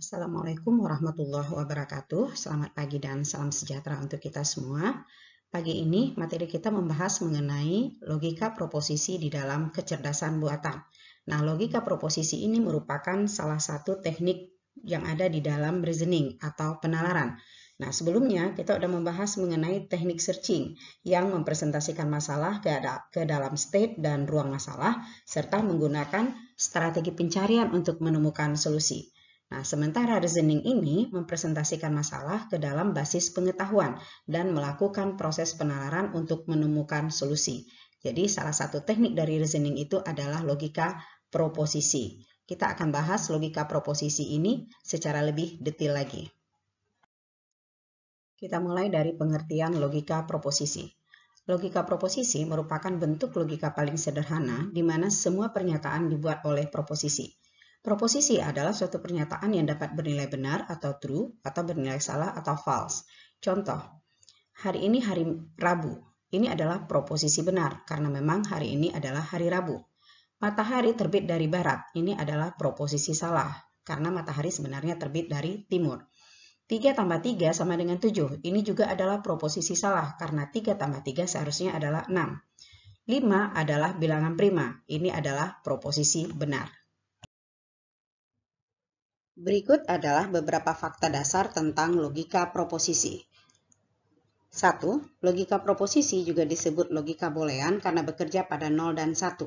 Assalamualaikum warahmatullahi wabarakatuh. Selamat pagi dan salam sejahtera untuk kita semua. Pagi ini materi kita membahas mengenai logika proposisi di dalam kecerdasan buatan. Nah, logika proposisi ini merupakan salah satu teknik yang ada di dalam reasoning atau penalaran. Nah, sebelumnya kita sudah membahas mengenai teknik searching yang mempresentasikan masalah ke dalam state dan ruang masalah, serta menggunakan strategi pencarian untuk menemukan solusi. Nah, sementara reasoning ini mempresentasikan masalah ke dalam basis pengetahuan dan melakukan proses penalaran untuk menemukan solusi. Jadi, salah satu teknik dari reasoning itu adalah logika proposisi. Kita akan bahas logika proposisi ini secara lebih detail lagi. Kita mulai dari pengertian logika proposisi. Logika proposisi merupakan bentuk logika paling sederhana di mana semua pernyataan dibuat oleh proposisi. Proposisi adalah suatu pernyataan yang dapat bernilai benar atau true, atau bernilai salah atau false. Contoh, hari ini hari Rabu. Ini adalah proposisi benar, karena memang hari ini adalah hari Rabu. Matahari terbit dari barat. Ini adalah proposisi salah, karena matahari sebenarnya terbit dari timur. 3 tambah 3 sama dengan 7. Ini juga adalah proposisi salah, karena 3 tambah 3 seharusnya adalah 6. 5 adalah bilangan prima. Ini adalah proposisi benar. Berikut adalah beberapa fakta dasar tentang logika proposisi. 1. Logika proposisi juga disebut logika boolean karena bekerja pada 0 dan 1.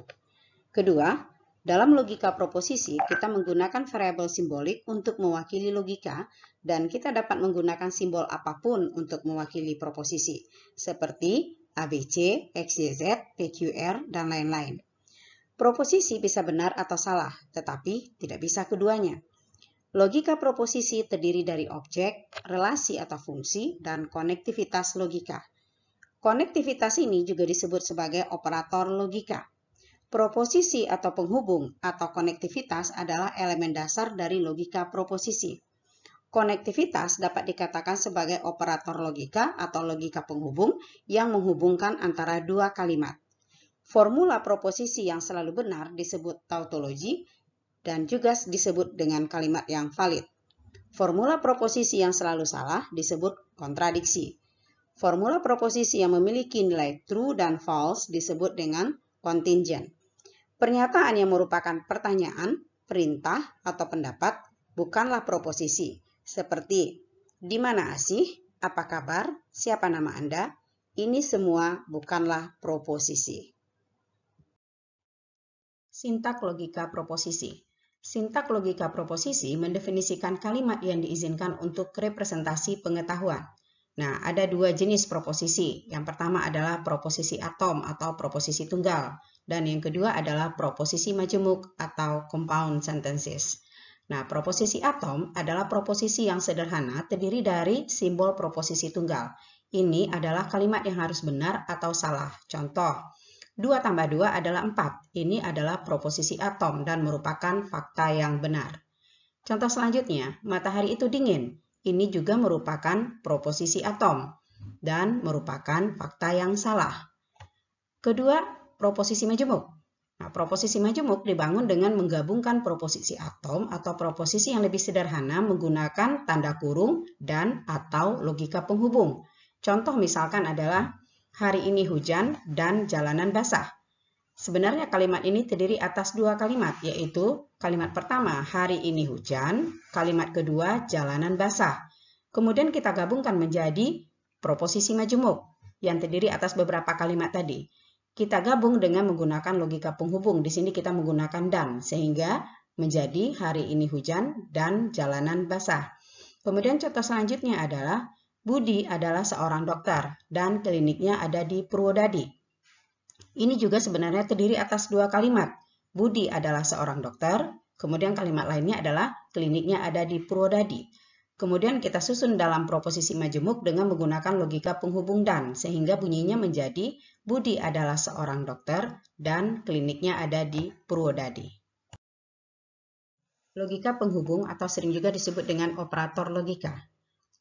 Kedua, dalam logika proposisi kita menggunakan variabel simbolik untuk mewakili logika dan kita dapat menggunakan simbol apapun untuk mewakili proposisi, seperti ABC, XYZ, PQR, dan lain-lain. Proposisi bisa benar atau salah, tetapi tidak bisa keduanya. Logika proposisi terdiri dari objek, relasi atau fungsi, dan konektivitas logika. Konektivitas ini juga disebut sebagai operator logika. Proposisi atau penghubung atau konektivitas adalah elemen dasar dari logika proposisi. Konektivitas dapat dikatakan sebagai operator logika atau logika penghubung yang menghubungkan antara dua kalimat. Formula proposisi yang selalu benar disebut tautologi dan juga disebut dengan kalimat yang valid. Formula proposisi yang selalu salah disebut kontradiksi. Formula proposisi yang memiliki nilai true dan false disebut dengan contingent. Pernyataan yang merupakan pertanyaan, perintah, atau pendapat bukanlah proposisi, seperti di mana Asih, apa kabar, siapa nama Anda, ini semua bukanlah proposisi. Sintak logika proposisi. Sintak logika proposisi mendefinisikan kalimat yang diizinkan untuk representasi pengetahuan. Nah, ada dua jenis proposisi. Yang pertama adalah proposisi atom atau proposisi tunggal. Dan yang kedua adalah proposisi majemuk atau compound sentences. Nah, proposisi atom adalah proposisi yang sederhana terdiri dari simbol proposisi tunggal. Ini adalah kalimat yang harus benar atau salah. Contoh, 2 tambah 2 adalah 4. Ini adalah proposisi atom dan merupakan fakta yang benar. Contoh selanjutnya, matahari itu dingin. Ini juga merupakan proposisi atom dan merupakan fakta yang salah. Kedua, proposisi majemuk. Nah, proposisi majemuk dibangun dengan menggabungkan proposisi atom atau proposisi yang lebih sederhana menggunakan tanda kurung dan atau logika penghubung. Contoh misalkan adalah hari ini hujan dan jalanan basah. Sebenarnya kalimat ini terdiri atas dua kalimat, yaitu kalimat pertama hari ini hujan, kalimat kedua jalanan basah. Kemudian kita gabungkan menjadi proposisi majemuk yang terdiri atas beberapa kalimat tadi. Kita gabung dengan menggunakan logika penghubung. Di sini kita menggunakan dan, sehingga menjadi hari ini hujan dan jalanan basah. Kemudian contoh selanjutnya adalah Budi adalah seorang dokter dan kliniknya ada di Purwodadi. Ini juga sebenarnya terdiri atas dua kalimat. Budi adalah seorang dokter, kemudian kalimat lainnya adalah kliniknya ada di Purwodadi. Kemudian kita susun dalam proposisi majemuk dengan menggunakan logika penghubung dan, sehingga bunyinya menjadi Budi adalah seorang dokter dan kliniknya ada di Purwodadi. Logika penghubung atau sering juga disebut dengan operator logika.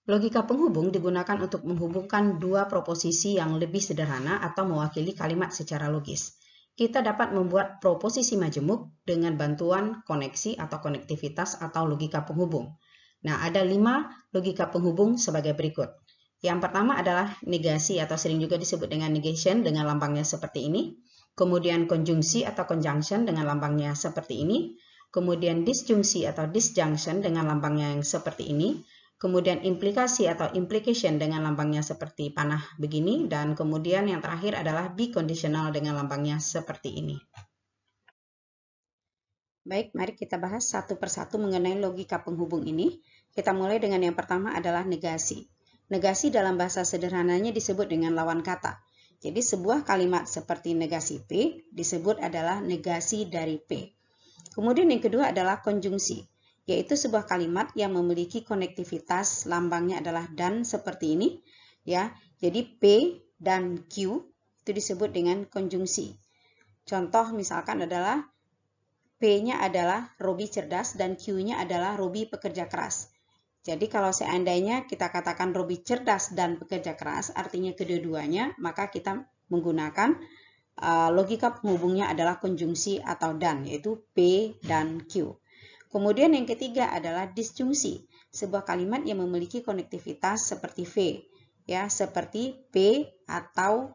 Logika penghubung digunakan untuk menghubungkan dua proposisi yang lebih sederhana atau mewakili kalimat secara logis. Kita dapat membuat proposisi majemuk dengan bantuan koneksi atau konektivitas atau logika penghubung. Nah, ada 5 logika penghubung sebagai berikut. Yang pertama adalah negasi atau sering juga disebut dengan negation dengan lambangnya seperti ini. Kemudian konjungsi atau conjunction dengan lambangnya seperti ini. Kemudian disjungsi atau disjunction dengan lambangnya yang seperti ini. Kemudian implikasi atau implication dengan lambangnya seperti panah begini. Dan kemudian yang terakhir adalah biconditional dengan lambangnya seperti ini. Baik, mari kita bahas satu persatu mengenai logika penghubung ini. Kita mulai dengan yang pertama adalah negasi. Negasi dalam bahasa sederhananya disebut dengan lawan kata. Jadi sebuah kalimat seperti negasi P disebut adalah negasi dari P. Kemudian yang kedua adalah konjungsi, yaitu sebuah kalimat yang memiliki konektivitas lambangnya adalah dan seperti ini, ya. Jadi P dan Q itu disebut dengan konjungsi. Contoh misalkan adalah P-nya adalah Robi cerdas dan Q-nya adalah Robi pekerja keras. Jadi kalau seandainya kita katakan Robi cerdas dan pekerja keras, artinya kedua-duanya, maka kita menggunakan logika penghubungnya adalah konjungsi atau dan, yaitu P dan Q. Kemudian yang ketiga adalah disjungsi, sebuah kalimat yang memiliki konektivitas seperti V, ya, seperti P atau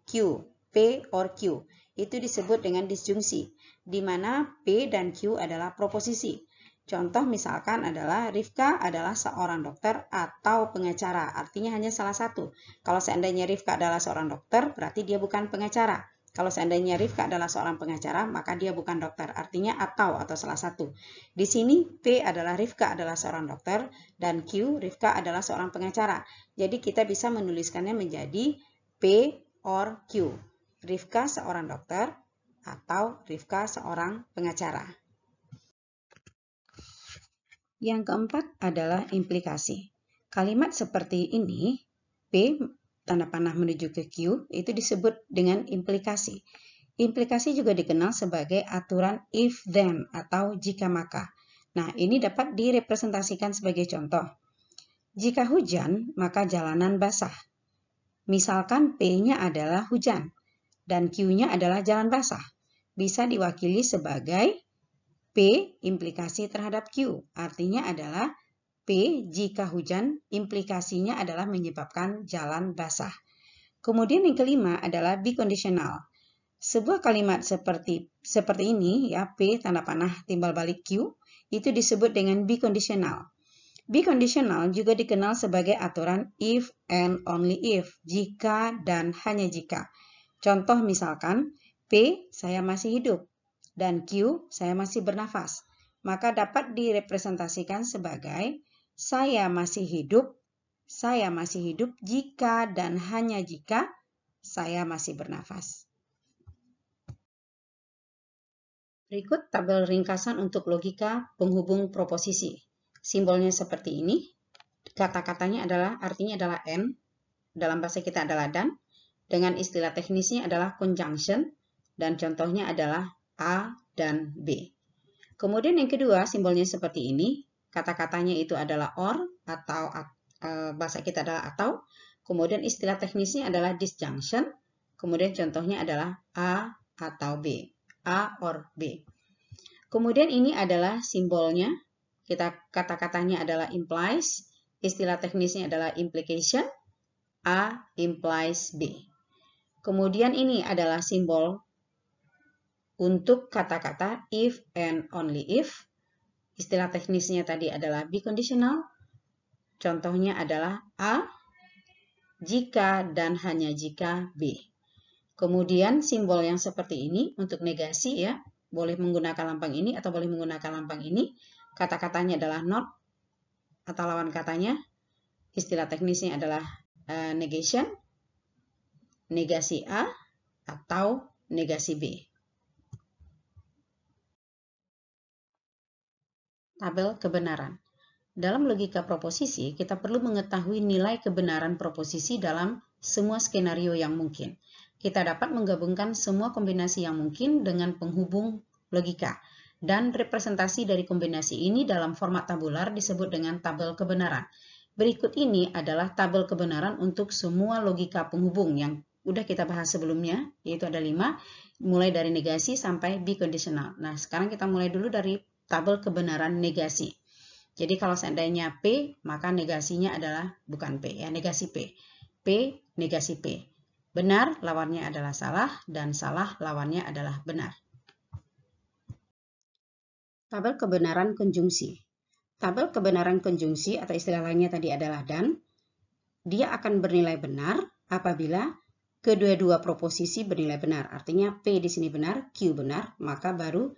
Q, P or Q. Itu disebut dengan disjungsi, di mana P dan Q adalah proposisi. Contoh misalkan adalah Rifka adalah seorang dokter atau pengacara, artinya hanya salah satu. Kalau seandainya Rifka adalah seorang dokter, berarti dia bukan pengacara. Kalau seandainya Rifka adalah seorang pengacara, maka dia bukan dokter, artinya atau salah satu. Di sini P adalah Rifka adalah seorang dokter dan Q Rifka adalah seorang pengacara. Jadi kita bisa menuliskannya menjadi P or Q. Rifka seorang dokter atau Rifka seorang pengacara. Yang keempat adalah implikasi. Kalimat seperti ini, P tanda panah menuju ke Q, itu disebut dengan implikasi. Implikasi juga dikenal sebagai aturan if then atau jika maka. Nah, ini dapat direpresentasikan sebagai contoh. Jika hujan, maka jalanan basah. Misalkan P-nya adalah hujan dan Q-nya adalah jalan basah. Bisa diwakili sebagai P implikasi terhadap Q. Artinya adalah P jika hujan, implikasinya adalah menyebabkan jalan basah. Kemudian yang kelima adalah biconditional. Sebuah kalimat seperti ini, ya, P tanda panah timbal balik Q, itu disebut dengan biconditional. Biconditional juga dikenal sebagai aturan if and only if, jika dan hanya jika. Contoh misalkan, P, saya masih hidup, dan Q, saya masih bernafas. Maka dapat direpresentasikan sebagai saya masih hidup jika dan hanya jika saya masih bernafas. Berikut tabel ringkasan untuk logika penghubung proposisi. Simbolnya seperti ini. Kata-katanya artinya adalah and, dalam bahasa kita adalah dan. Dengan istilah teknisnya adalah conjunction, dan contohnya adalah A dan B. Kemudian yang kedua, simbolnya seperti ini. Kata-katanya itu adalah or, atau bahasa kita adalah atau. Kemudian istilah teknisnya adalah disjunction. Kemudian contohnya adalah A atau B. A or B. Kemudian ini adalah simbolnya. Kata-katanya adalah implies. Istilah teknisnya adalah implication. A implies B. Kemudian ini adalah simbol untuk kata-kata if and only if. Istilah teknisnya tadi adalah biconditional. Contohnya adalah A, jika dan hanya jika B. Kemudian simbol yang seperti ini untuk negasi, ya, boleh menggunakan lambang ini atau boleh menggunakan lambang ini. Kata-katanya adalah not atau lawan katanya. Istilah teknisnya adalah negation, negasi A atau negasi B. Tabel kebenaran. Dalam logika proposisi, kita perlu mengetahui nilai kebenaran proposisi dalam semua skenario yang mungkin. Kita dapat menggabungkan semua kombinasi yang mungkin dengan penghubung logika. Dan representasi dari kombinasi ini dalam format tabular disebut dengan tabel kebenaran. Berikut ini adalah tabel kebenaran untuk semua logika penghubung yang udah kita bahas sebelumnya, yaitu ada 5, mulai dari negasi sampai biconditional. Nah, sekarang kita mulai dulu dari tabel kebenaran negasi. Jadi kalau seandainya P, maka negasinya adalah bukan P, ya, negasi P. P, negasi P. Benar lawannya adalah salah, dan salah lawannya adalah benar. Tabel kebenaran konjungsi. Tabel kebenaran konjungsi atau istilah lainnya tadi adalah dan. Dia akan bernilai benar apabila kedua-dua proposisi bernilai benar. Artinya P di sini benar, Q benar, maka baru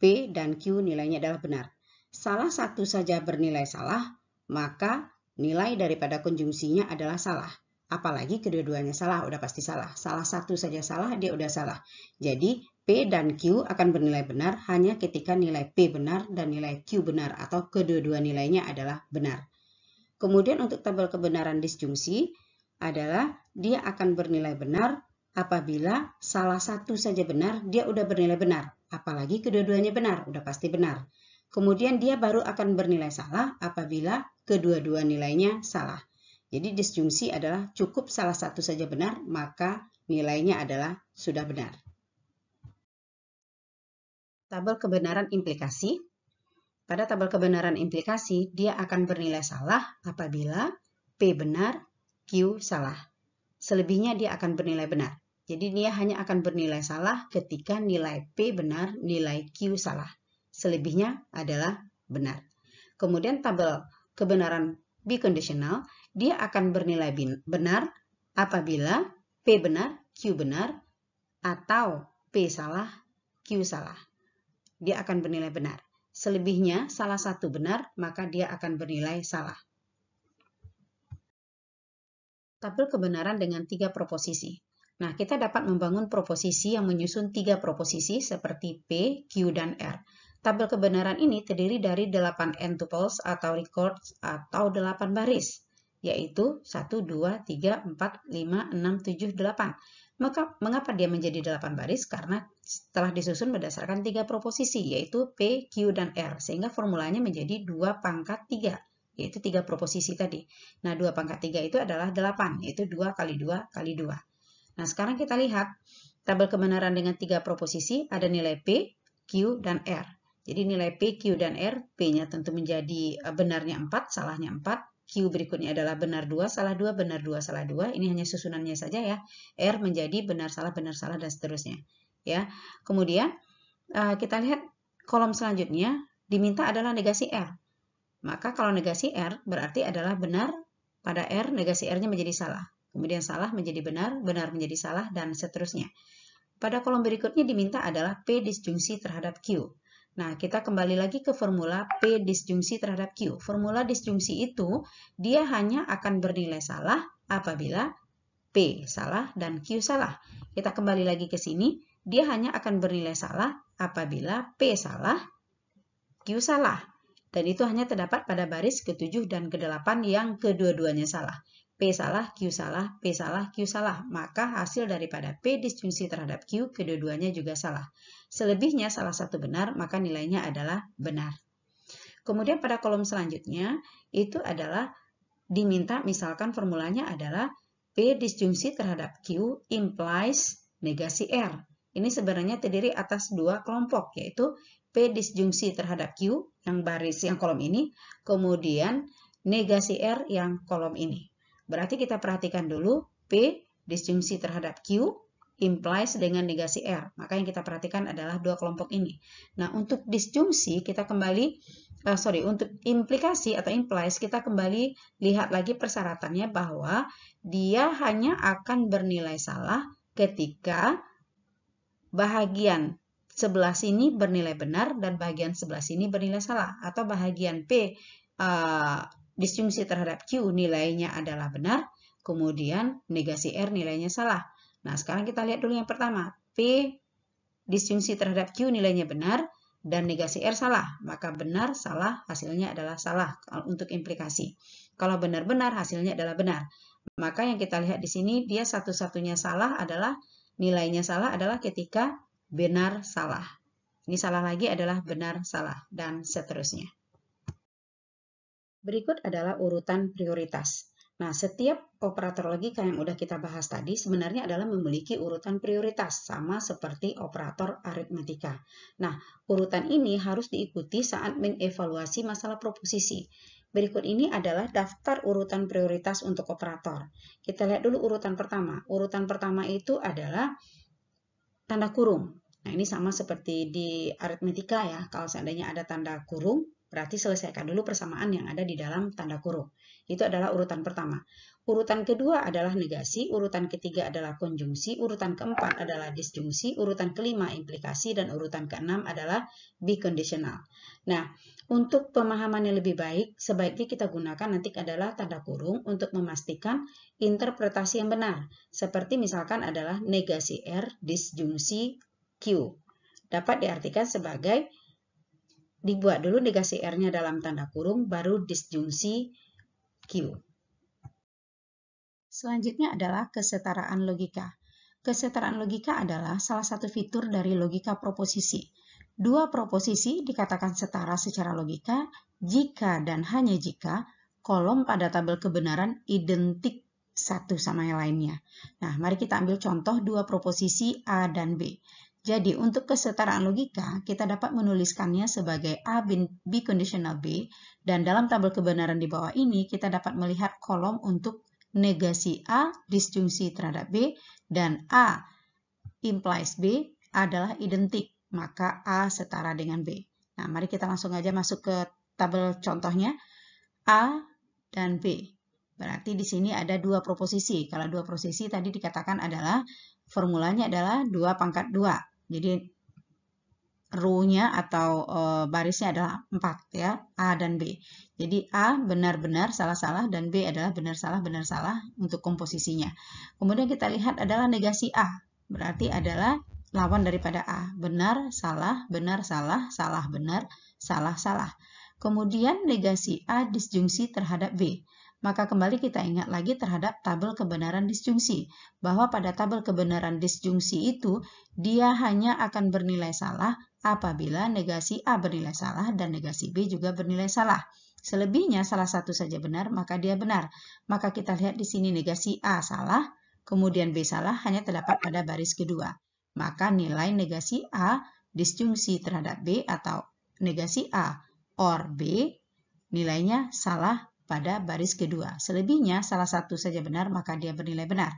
P dan Q nilainya adalah benar. Salah satu saja bernilai salah, maka nilai daripada konjungsinya adalah salah. Apalagi kedua-duanya salah, udah pasti salah. Salah satu saja salah, dia udah salah. Jadi P dan Q akan bernilai benar hanya ketika nilai P benar dan nilai Q benar atau kedua-dua nilainya adalah benar. Kemudian untuk tabel kebenaran disjungsi adalah dia akan bernilai benar apabila salah satu saja benar, dia udah bernilai benar. Apalagi kedua-duanya benar, udah pasti benar. Kemudian dia baru akan bernilai salah apabila kedua-dua nilainya salah. Jadi disjungsi adalah cukup salah satu saja benar, maka nilainya adalah sudah benar. Tabel kebenaran implikasi. Pada tabel kebenaran implikasi, dia akan bernilai salah apabila P benar, Q salah. Selebihnya dia akan bernilai benar. Jadi dia hanya akan bernilai salah ketika nilai P benar, nilai Q salah. Selebihnya adalah benar. Kemudian tabel kebenaran biconditional, dia akan bernilai benar apabila P benar, Q benar, atau P salah, Q salah. Dia akan bernilai benar. Selebihnya salah satu benar, maka dia akan bernilai salah. Tabel kebenaran dengan 3 proposisi. Nah, kita dapat membangun proposisi yang menyusun 3 proposisi seperti P, Q, dan R. Tabel kebenaran ini terdiri dari 8 n-tuples atau records atau 8 baris, yaitu 1, 2, 3, 4, 5, 6, 7, 8. Maka, mengapa dia menjadi 8 baris? Karena setelah disusun berdasarkan 3 proposisi, yaitu P, Q, dan R, sehingga formulanya menjadi 2 pangkat 3. Yaitu 3 proposisi tadi. Nah, 2 pangkat 3 itu adalah 8, yaitu 2 kali 2 kali 2. Nah, sekarang kita lihat tabel kebenaran dengan 3 proposisi, ada nilai P, Q, dan R. Jadi nilai P, Q, dan R, P-nya tentu menjadi benarnya 4, salahnya 4. Q berikutnya adalah benar 2, salah 2, benar 2, salah 2. Ini hanya susunannya saja ya. R menjadi benar, salah, dan seterusnya. Ya. Kemudian kita lihat kolom selanjutnya, diminta adalah negasi R. Maka kalau negasi R berarti adalah benar pada R, negasi R-nya menjadi salah. Kemudian salah menjadi benar, benar menjadi salah, dan seterusnya. Pada kolom berikutnya diminta adalah P disjungsi terhadap Q. Nah, kita kembali lagi ke formula P disjungsi terhadap Q. Formula disjungsi itu, dia hanya akan bernilai salah apabila P salah dan Q salah. Kita kembali lagi ke sini, dia hanya akan bernilai salah apabila P salah, Q salah. Dan itu hanya terdapat pada baris ke-7 dan ke-8 yang kedua-duanya salah. P salah, Q salah, P salah, Q salah. Maka hasil daripada P disjungsi terhadap Q, kedua-duanya juga salah. Selebihnya salah satu benar, maka nilainya adalah benar. Kemudian pada kolom selanjutnya, itu adalah diminta, misalkan formulanya adalah P disjungsi terhadap Q implies negasi R. Ini sebenarnya terdiri atas 2 kelompok, yaitu P disjungsi terhadap Q yang baris yang kolom ini, kemudian negasi R yang kolom ini. Berarti kita perhatikan dulu P disjungsi terhadap Q implies dengan negasi R. Maka yang kita perhatikan adalah 2 kelompok ini. Nah, untuk disjungsi kita kembali untuk implikasi atau implies kita kembali lihat lagi persyaratannya bahwa dia hanya akan bernilai salah ketika bahagian sebelah sini bernilai benar dan bagian sebelah sini bernilai salah, atau bahagian P disjungsi terhadap Q nilainya adalah benar, kemudian negasi R nilainya salah. Nah, sekarang kita lihat dulu yang pertama, P disjungsi terhadap Q nilainya benar dan negasi R salah, maka benar salah hasilnya adalah salah untuk implikasi. Kalau benar-benar hasilnya adalah benar. Maka yang kita lihat di sini dia satu-satunya salah adalah nilainya salah adalah ketika benar salah. Ini salah lagi adalah benar salah dan seterusnya. Berikut adalah urutan prioritas. Nah, setiap operator logika yang udah kita bahas tadi sebenarnya adalah memiliki urutan prioritas, sama seperti operator aritmetika. Nah, urutan ini harus diikuti saat mengevaluasi masalah proposisi. Berikut ini adalah daftar urutan prioritas untuk operator. Kita lihat dulu urutan pertama. Urutan pertama itu adalah tanda kurung. Nah, ini sama seperti di aritmetika ya. Kalau seandainya ada tanda kurung, berarti selesaikan dulu persamaan yang ada di dalam tanda kurung. Itu adalah urutan pertama. Urutan kedua adalah negasi, urutan ketiga adalah konjungsi, urutan keempat adalah disjungsi, urutan kelima implikasi, dan urutan keenam adalah biconditional. Nah, untuk pemahaman yang lebih baik, sebaiknya kita gunakan nanti adalah tanda kurung untuk memastikan interpretasi yang benar. Seperti misalkan adalah negasi R, disjungsi Q. Dapat diartikan sebagai dibuat dulu negasi R-nya dalam tanda kurung, baru disjungsi Q. Selanjutnya adalah kesetaraan logika. Kesetaraan logika adalah salah satu fitur dari logika proposisi. Dua proposisi dikatakan setara secara logika jika dan hanya jika kolom pada tabel kebenaran identik satu sama yang lainnya. Nah, mari kita ambil contoh dua proposisi A dan B. Jadi, untuk kesetaraan logika, kita dapat menuliskannya sebagai A biconditional B, dan dalam tabel kebenaran di bawah ini, kita dapat melihat kolom untuk negasi A disjungsi terhadap B, dan A implies B adalah identik, maka A setara dengan B. Nah, mari kita langsung aja masuk ke tabel contohnya. A dan B. Berarti di sini ada dua proposisi. Kalau dua proposisi tadi dikatakan adalah formulanya adalah 2 pangkat 2. Jadi row-nya atau barisnya adalah 4 ya, A dan B. Jadi A benar-benar salah-salah dan B adalah benar-salah untuk komposisinya. Kemudian kita lihat adalah negasi A. Berarti adalah lawan daripada A. Benar, salah, salah, benar, salah, salah. Kemudian negasi A disjungsi terhadap B. Maka kembali kita ingat lagi terhadap tabel kebenaran disjungsi. Bahwa pada tabel kebenaran disjungsi itu, dia hanya akan bernilai salah apabila negasi A bernilai salah dan negasi B juga bernilai salah. Selebihnya salah satu saja benar, maka dia benar. Maka kita lihat di sini negasi A salah, kemudian B salah hanya terdapat pada baris kedua. Maka nilai negasi A disjungsi terhadap B atau negasi A or B nilainya salah pada baris kedua. Selebihnya salah satu saja benar, maka dia bernilai benar.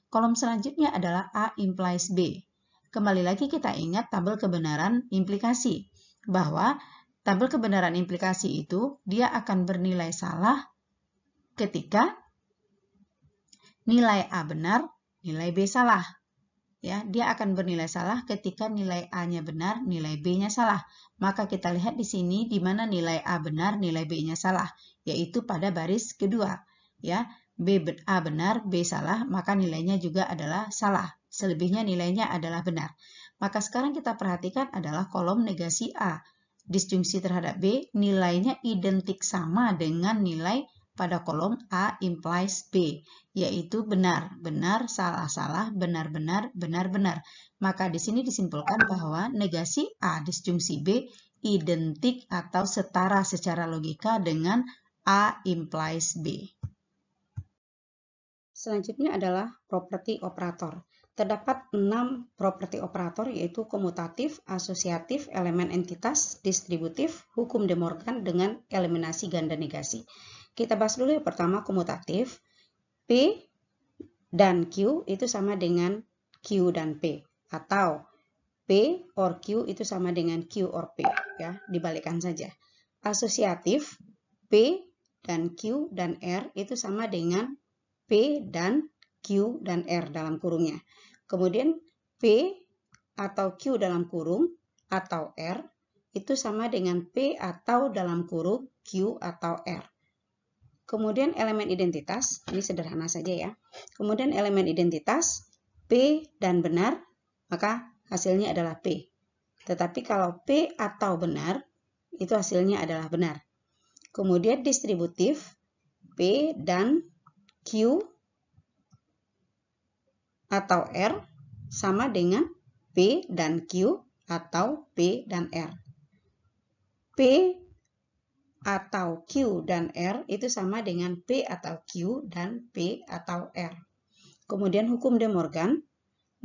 Kolom selanjutnya adalah A implies B. Kembali lagi kita ingat tabel kebenaran implikasi. Bahwa tabel kebenaran implikasi itu dia akan bernilai salah ketika nilai A benar, nilai B salah. Ya, dia akan bernilai salah ketika nilai A-nya benar, nilai B-nya salah. Maka kita lihat di sini di mana nilai A benar, nilai B-nya salah, yaitu pada baris kedua. Ya, A benar, B salah, maka nilainya juga adalah salah. Selebihnya nilainya adalah benar. Maka sekarang kita perhatikan adalah kolom negasi A. Disjungsi terhadap B, nilainya identik sama dengan nilai pada kolom A implies B, yaitu benar, benar, salah, salah, benar, benar, benar, benar. Maka di sini disimpulkan bahwa negasi A disjungsi B identik atau setara secara logika dengan A implies B. Selanjutnya adalah properti operator. Terdapat 6 properti operator yaitu komutatif, asosiatif, elemen entitas, distributif, hukum De Morgan dengan eliminasi ganda negasi. Kita bahas dulu yang pertama komutatif. P dan Q itu sama dengan Q dan P. Atau P or Q itu sama dengan Q or P. Ya, dibalikkan saja. Asosiatif, P dan Q dan R itu sama dengan P dan Q dan R dalam kurungnya. Kemudian P atau Q dalam kurung atau R itu sama dengan P atau dalam kurung Q atau R. Kemudian elemen identitas, ini sederhana saja ya. Kemudian elemen identitas, P dan benar, maka hasilnya adalah P. Tetapi kalau P atau benar, itu hasilnya adalah benar. Kemudian distributif, P dan Q atau R sama dengan P dan Q atau P dan R. P atau Q dan R itu sama dengan P atau Q dan P atau R. Kemudian hukum De Morgan,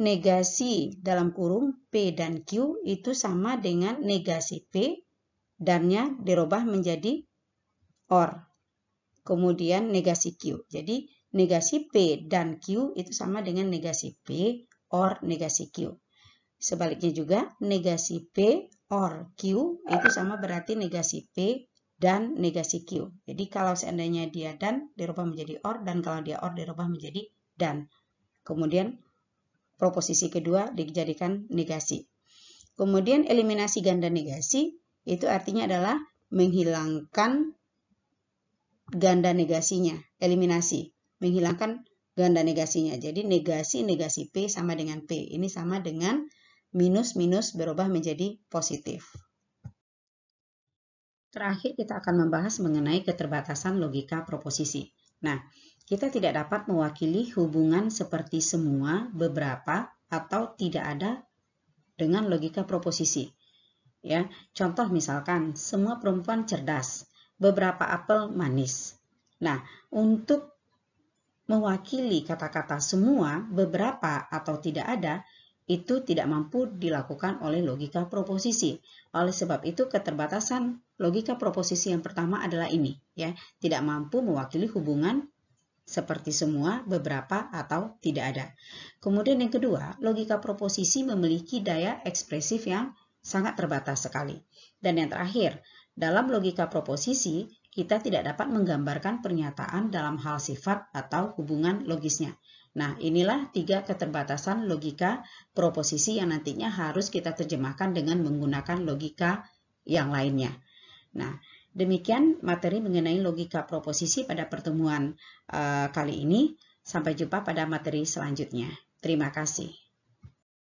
negasi dalam kurung P dan Q itu sama dengan negasi P, dannya dirubah menjadi OR. Kemudian negasi Q. Jadi negasi P dan Q itu sama dengan negasi P OR negasi Q. Sebaliknya juga negasi P OR Q itu sama berarti negasi P dan negasi Q. Jadi kalau seandainya dia dan dirubah menjadi OR, dan kalau dia OR dirubah menjadi dan. Kemudian proposisi kedua dijadikan negasi. Kemudian eliminasi ganda negasi itu artinya adalah menghilangkan ganda negasinya, eliminasi, menghilangkan ganda negasinya. Jadi negasi P sama dengan P. Ini sama dengan minus berubah menjadi positif. Terakhir kita akan membahas mengenai keterbatasan logika proposisi. Nah, kita tidak dapat mewakili hubungan seperti semua, beberapa, atau tidak ada dengan logika proposisi. Ya, contoh misalkan semua perempuan cerdas, beberapa apel manis. Nah, untuk mewakili kata-kata semua, beberapa, atau tidak ada, itu tidak mampu dilakukan oleh logika proposisi. Oleh sebab itu, keterbatasan logika proposisi yang pertama adalah ini, ya, tidak mampu mewakili hubungan seperti semua, beberapa, atau tidak ada. Kemudian yang kedua, logika proposisi memiliki daya ekspresif yang sangat terbatas sekali. Dan yang terakhir, dalam logika proposisi, kita tidak dapat menggambarkan pernyataan dalam hal sifat atau hubungan logisnya. Nah, inilah 3 keterbatasan logika proposisi yang nantinya harus kita terjemahkan dengan menggunakan logika yang lainnya. Nah, demikian materi mengenai logika proposisi pada pertemuan kali ini. Sampai jumpa pada materi selanjutnya. Terima kasih.